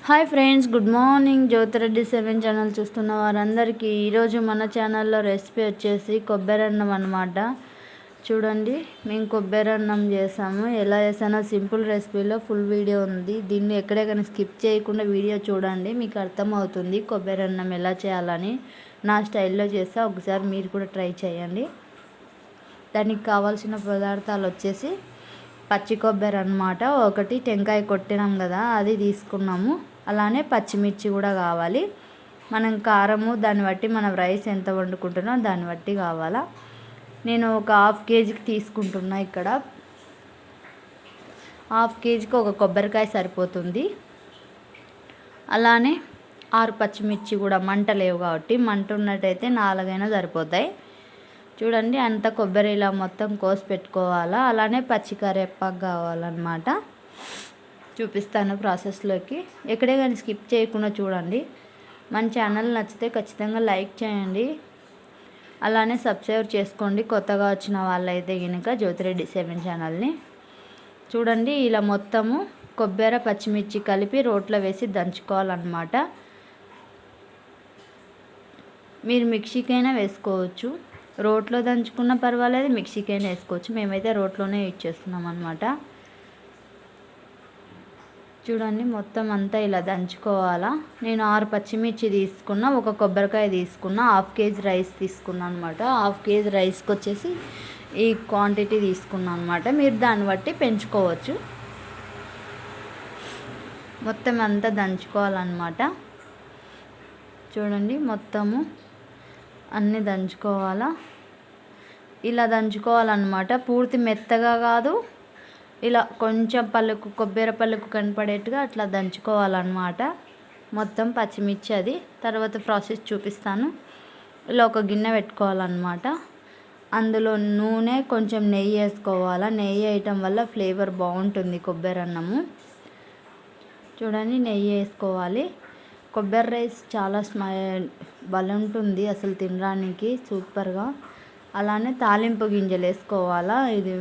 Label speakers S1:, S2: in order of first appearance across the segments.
S1: Hi friends, good morning. Jyothi Reddy 7 channel చూస్తున్న వారందరికీ ఈరోజు మన ఛానల్లో రెసిపీ వచ్చేసి కొబ్బరి అన్నం అనమాట. చూడండి, మేము కొబ్బరి అన్నం చేసాము. ఎలా చేసానో సింపుల్ రెసిపీలో ఫుల్ వీడియో ఉంది. దీన్ని ఎక్కడే కానీ స్కిప్ చేయకుండా వీడియో చూడండి, మీకు అర్థమవుతుంది కొబ్బరి అన్నం ఎలా చేయాలని. నా స్టైల్లో చేస్తా, ఒకసారి మీరు కూడా ట్రై చేయండి. దానికి కావాల్సిన పదార్థాలు వచ్చేసి పచ్చి కొబ్బరి అన్నమాట. ఒకటి టెంకాయ కొట్టినాం కదా, అది తీసుకున్నాము. అలానే పచ్చిమిర్చి కూడా కావాలి. మనం కారము దాన్ని బట్టి మనం రైస్ ఎంత వండుకుంటున్నామో దాన్ని బట్టి కావాలా. నేను ఒక హాఫ్ కేజీకి తీసుకుంటున్నా. ఇక్కడ హాఫ్ కేజీకి ఒక కొబ్బరికాయ సరిపోతుంది. అలానే 6 పచ్చిమిర్చి కూడా మంట లేవు కాబట్టి, మంట ఉన్నట్టయితే 4 అయినా సరిపోతాయి. చూడండి, అంత కొబ్బరి ఇలా మొత్తం కోసి పెట్టుకోవాలా. అలానే పచ్చి కరివేపాకు కావాలన్నమాట. చూపిస్తాను ప్రాసెస్లోకి. ఎక్కడే కానీ స్కిప్ చేయకుండా చూడండి. మన ఛానల్ నచ్చితే ఖచ్చితంగా లైక్ చేయండి. అలానే సబ్స్క్రైబ్ చేసుకోండి కొత్తగా వచ్చిన వాళ్ళైతే కనుక జ్యోతిరెడ్డి 7 ఛానల్ని. చూడండి, ఇలా మొత్తము కొబ్బరి పచ్చిమిర్చి కలిపి రోట్లో వేసి దంచుకోవాలన్నమాట. మీరు మిక్సీకైనా వేసుకోవచ్చు, రోట్లో దంచుకున్న పర్వాలేదు, మిక్సీకైనా వేసుకోవచ్చు. మేమైతే రోట్లోనే యూజ్ చేస్తున్నాం అన్నమాట. చూడండి, మొత్తం అంతా ఇలా దంచుకోవాలా. నేను 6 పచ్చిమిర్చి తీసుకున్నా, ఒక కొబ్బరికాయ తీసుకున్నా, హాఫ్ కేజీ రైస్ తీసుకున్నా అనమాట. హాఫ్ కేజీ రైస్కి వచ్చేసి ఈ క్వాంటిటీ తీసుకున్నా అనమాట. మీరు దాన్ని బట్టి పెంచుకోవచ్చు. మొత్తం అంతా దంచుకోవాలన్నమాట. చూడండి, మొత్తము అన్నీ దంచుకోవాలా. ఇలా దంచుకోవాలన్నమాట. పూర్తి మెత్తగా కాదు, ఇలా కొంచెం పలుకు కొబ్బరి పలుకు కనపడేట్టుగా అట్లా దంచుకోవాలన్నమాట. మొత్తం పచ్చిమిర్చి అది తర్వాత ప్రాసెస్ చూపిస్తాను. ఇలా ఒక గిన్నె పెట్టుకోవాలన్నమాట. అందులో నూనె, కొంచెం నెయ్యి వేసుకోవాలా. నెయ్యి వేయటం వల్ల ఫ్లేవర్ బాగుంటుంది కొబ్బరి అన్నము. చూడండి, నెయ్యి వేసుకోవాలి. కొబ్బరి రైస్ చాలా భలే ఉంటుంది అసలు, తినడానికి సూపర్గా. అలానే తాలింపు గింజలు వేసుకోవాలా. ఇది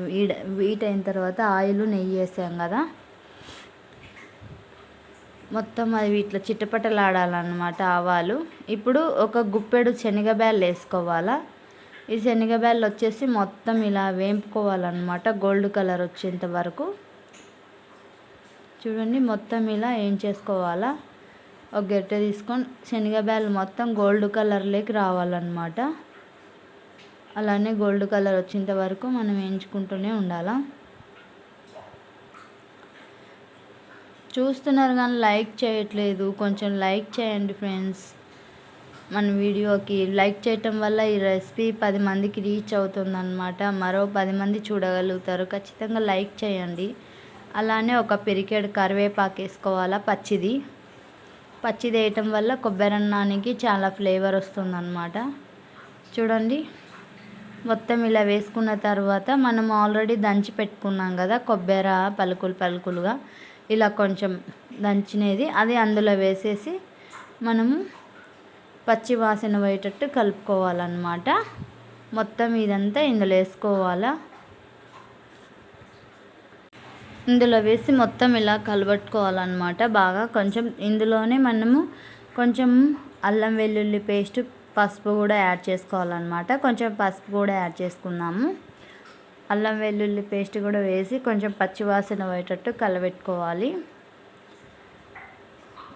S1: వీట్ అయిన తర్వాత ఆయిల్, నెయ్యి వేసాం కదా, మొత్తం అది ఇట్లా చిట్టపట్టలాడాలన్నమాట ఆవాలు. ఇప్పుడు ఒక గుప్పెడు శనగబ్యాళ్ళు వేసుకోవాలా. ఈ శనగబ్యాళ్ళు వచ్చేసి మొత్తం ఇలా వేంపుకోవాలన్నమాట, గోల్డ్ కలర్ వచ్చేంత వరకు. చూడండి, మొత్తం ఇలా ఏం చేసుకోవాలా. ఒక గరిటె తీసుకొని శనగబ్యాళ్ళు మొత్తం గోల్డ్ కలర్లోకి రావాలన్నమాట. అలానే గోల్డ్ కలర్ వచ్చేంత వరకు మనం వేయించుకుంటూనే ఉండాలా. చూస్తున్నారు కానీ లైక్ చేయట్లేదు, కొంచెం లైక్ చేయండి ఫ్రెండ్స్. మన వీడియోకి లైక్ చేయటం వల్ల ఈ రెసిపీ 10 మందికి రీచ్ అవుతుందన్నమాట. మరో 10 మంది చూడగలుగుతారు. ఖచ్చితంగా లైక్ చేయండి. అలానే ఒక పిరికెడు కరివేపాకు వేసుకోవాలా, పచ్చిది. పచ్చిది వేయటం వల్ల కొబ్బరి అన్నానికి చాలా ఫ్లేవర్ వస్తుందన్నమాట. చూడండి, మొత్తం ఇలా వేసుకున్న తర్వాత మనం ఆల్రెడీ దంచి పెట్టుకున్నాం కదా కొబ్బరి పలుకులుగా, ఇలా కొంచెం దంచినది అది అందులో వేసేసి మనము పచ్చి వాసన పోయేటట్టు కలుపుకోవాలన్నమాట. మొత్తం ఇదంతా ఇందులో వేసుకోవాలా. ఇందులో వేసి మొత్తం ఇలా కలబెట్టుకోవాలన్నమాట బాగా. కొంచెం ఇందులోనే మనము కొంచెం అల్లం వెల్లుల్లి పేస్ట్, పసుపు కూడా యాడ్ చేసుకోవాలన్నమాట. కొంచెం పసుపు కూడా యాడ్ చేసుకున్నాము. అల్లం వెల్లుల్లి పేస్ట్ కూడా వేసి కొంచెం పచ్చివాసన పోయేటట్టు కలబెట్టుకోవాలి.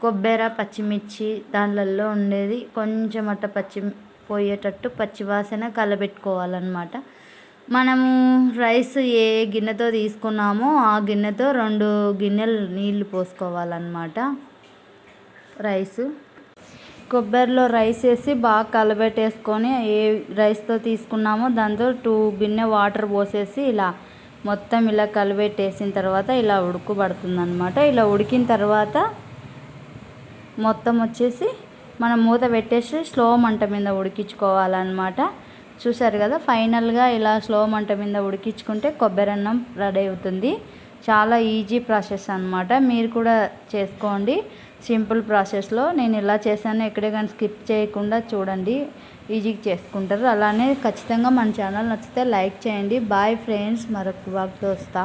S1: కొబ్బరి పచ్చిమిర్చి దానిలలో ఉండేది కొంచెం అట్ట పోయేటట్టు పచ్చివాసన కలబెట్టుకోవాలన్నమాట. మనము రైస్ ఏ గిన్నెతో తీసుకున్నామో ఆ గిన్నెతో 2 గిన్నెలు నీళ్లు పోసుకోవాలన్నమాట. కొబ్బరిలో రైస్ వేసి బాగా కలబెట్టేసుకొని, ఏ రైస్తో తీసుకున్నామో దాంతో 2 గిన్నె వాటర్ పోసేసి ఇలా మొత్తం ఇలా కలబెట్టేసిన తర్వాత ఇలా ఉడకబడుతుందన్నమాట. ఇలా ఉడికిన తర్వాత మొత్తం వచ్చేసి మనం మూత పెట్టేసి స్లో మంట మీద ఉడికించుకోవాలన్నమాట. చూసారు కదా, ఫైనల్గా ఇలా స్లో మంట మీద ఉడికించుకుంటే కొబ్బరి అన్నం రెడీ అవుతుంది. చాలా ఈజీ ప్రాసెస్ అన్నమాట. మీరు కూడా చేసుకోండి సింపుల్ ప్రాసెస్లో. నేను ఇలా చేశాను, ఎక్కడే కానీ స్కిప్ చేయకుండా చూడండి, ఈజీగా చేసుకుంటారు. అలానే ఖచ్చితంగా మన ఛానల్ నచ్చితే లైక్ చేయండి. బాయ్ ఫ్రెండ్స్, మరొక వాక్తో వస్తా.